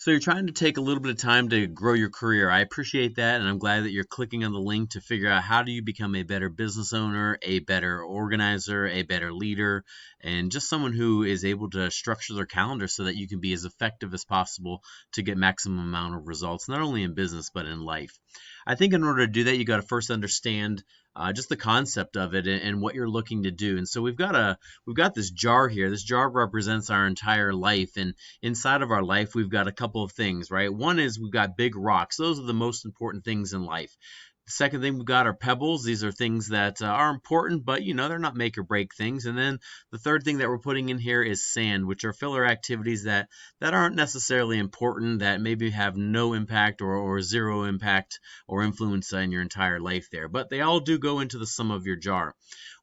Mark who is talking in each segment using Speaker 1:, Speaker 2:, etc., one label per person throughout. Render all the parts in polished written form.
Speaker 1: So you're trying to take a little bit of time to grow your career. I appreciate that, and I'm glad that you're clicking on the link to figure out how do you become a better business owner, a better organizer, a better leader, and just someone who is able to structure their calendar so that you can be as effective as possible to get maximum amount of results, not only in business but in life. I think in order to do that, you got to first understand just the concept of it and what you're looking to do. And so we've got this jar here. This jar represents our entire life, and inside of our life, we've got a couple of things, right? One is we've got big rocks. Those are the most important things in life. The second thing we've got are pebbles. These are things that are important, but they're not make or break things. And then the third thing that we're putting in here is sand, which are filler activities that aren't necessarily important, that maybe have no impact or zero impact or influence in your entire life there. But they all do go into the sum of your jar.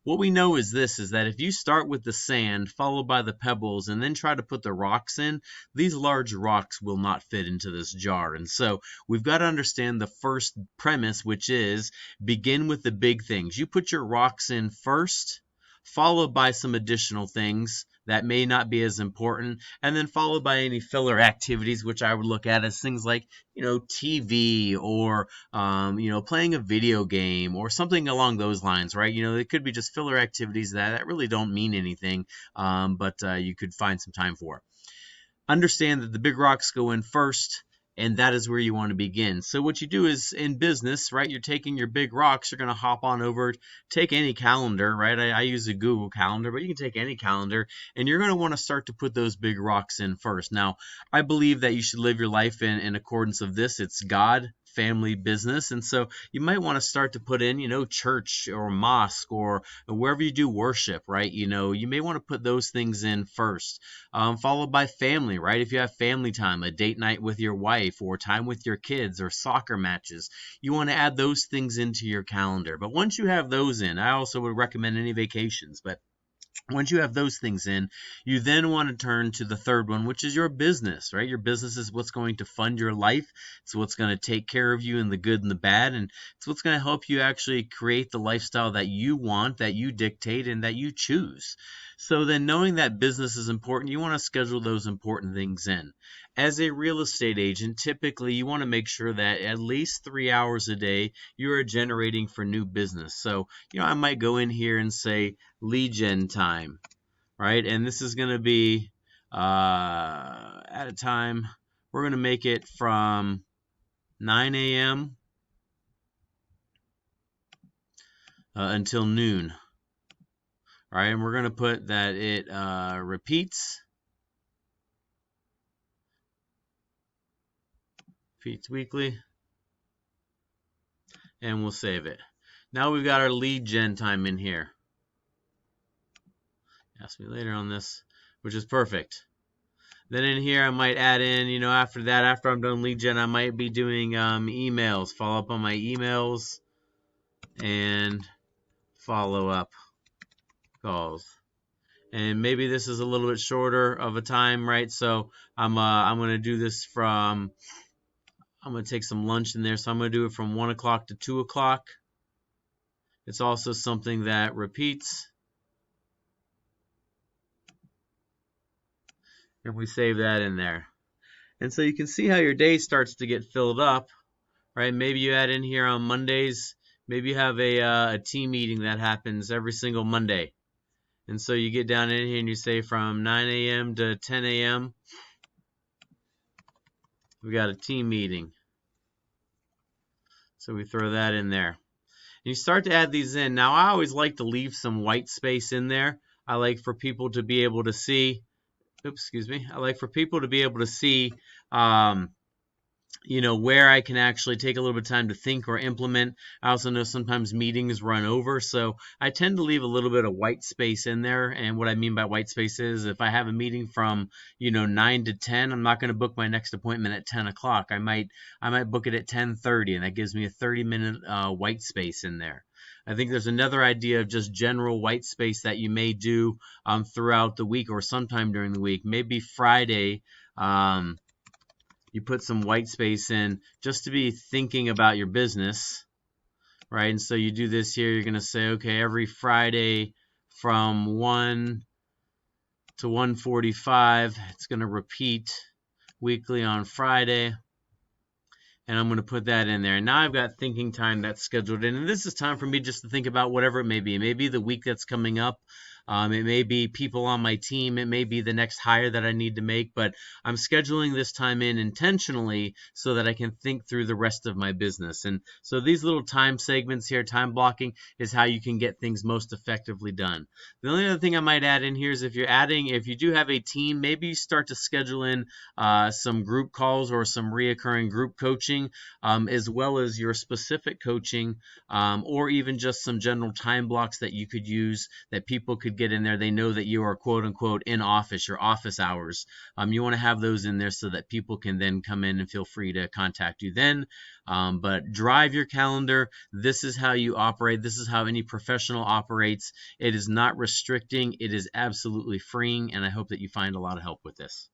Speaker 1: What we know is this, is that if you start with the sand, followed by the pebbles, and then try to put the rocks in, these large rocks will not fit into this jar. And so we've got to understand the first premise, which is begin with the big things. You put your rocks in first, followed by some additional things that may not be as important, and then followed by any filler activities, which I would look at as things like, TV or, playing a video game or something along those lines, right? It could be just filler activities that really don't mean anything, but you could find some time for. Understand that the big rocks go in first, and that is where you want to begin. So what you do is in business, right, you're taking your big rocks, you're going to hop on over, take any calendar, right? I use a Google Calendar, but you can take any calendar, and you're going to want to start to put those big rocks in first. Now, I believe that you should live your life in accordance of this. It's God, family, business, and so you might want to start to put in, church or mosque or wherever you do worship, right? You may want to put those things in first, followed by family, right? If you have family time, a date night with your wife or time with your kids or soccer matches, you want to add those things into your calendar. But once you have those in, I also would recommend any vacations, but once you have those things in, you then want to turn to the third one, which is your business, right? Your business is what's going to fund your life. It's what's going to take care of you in the good and the bad, and it's what's going to help you actually create the lifestyle that you want, that you dictate, and that you choose. So then, knowing that business is important, you want to schedule those important things in. As a real estate agent, typically you want to make sure that at least 3 hours a day you are generating for new business. So, I might go in here and say lead gen time, right? And this is going to be at a time, we're going to make it from 9 a.m. Until noon. All right, and we're going to put that it repeats weekly, and we'll save it. Now we've got our lead gen time in here. Ask me later on this, which is perfect. Then in here I might add in, after that, after I'm done lead gen, I might be doing emails, follow up on my emails, and follow up calls. And maybe this is a little bit shorter of a time, right? So I'm going to do this from, I'm going to take some lunch in there, so I'm going to do it from 1 o'clock to 2 o'clock. It's also something that repeats. And we save that in there. And so you can see how your day starts to get filled up, right? Maybe you add in here on Mondays, maybe you have a team meeting that happens every single Monday. And so you get down in here and you say from 9 a.m. to 10 a.m. we got a team meeting. So we throw that in there. And you start to add these in. Now I always like to leave some white space in there. I like for people to be able to see, I like for people to be able to see where I can actually take a little bit of time to think or implement. I also know sometimes meetings run over, so I tend to leave a little bit of white space in there. And what I mean by white space is if I have a meeting from 9 to 10, I'm not going to book my next appointment at 10 o'clock. I might book it at 10:30, and that gives me a 30-minute white space in there. I think there's another idea of just general white space that you may do throughout the week or sometime during the week. Maybe Friday, you put some white space in just to be thinking about your business, right? And so you do this here. You're going to say, okay, every Friday from 1 to 1:45, it's going to repeat weekly on Friday. And I'm going to put that in there. And now I've got thinking time that's scheduled in. And this is time for me just to think about whatever it may be. It may be the week that's coming up. It may be people on my team. It may be the next hire that I need to make. But I'm scheduling this time in intentionally so that I can think through the rest of my business. And so these little time segments here, time blocking, is how you can get things most effectively done. The only other thing I might add in here is if you do have a team, maybe you start to schedule in some group calls or some reoccurring group coaching, as well as your specific coaching, or even just some general time blocks that you could use that people could get in there. They know that you are quote unquote in office, your office hours. You want to have those in there so that people can then come in and feel free to contact you then. But drive your calendar. This is how you operate. This is how any professional operates. It is not restricting. It is absolutely freeing. And I hope that you find a lot of help with this.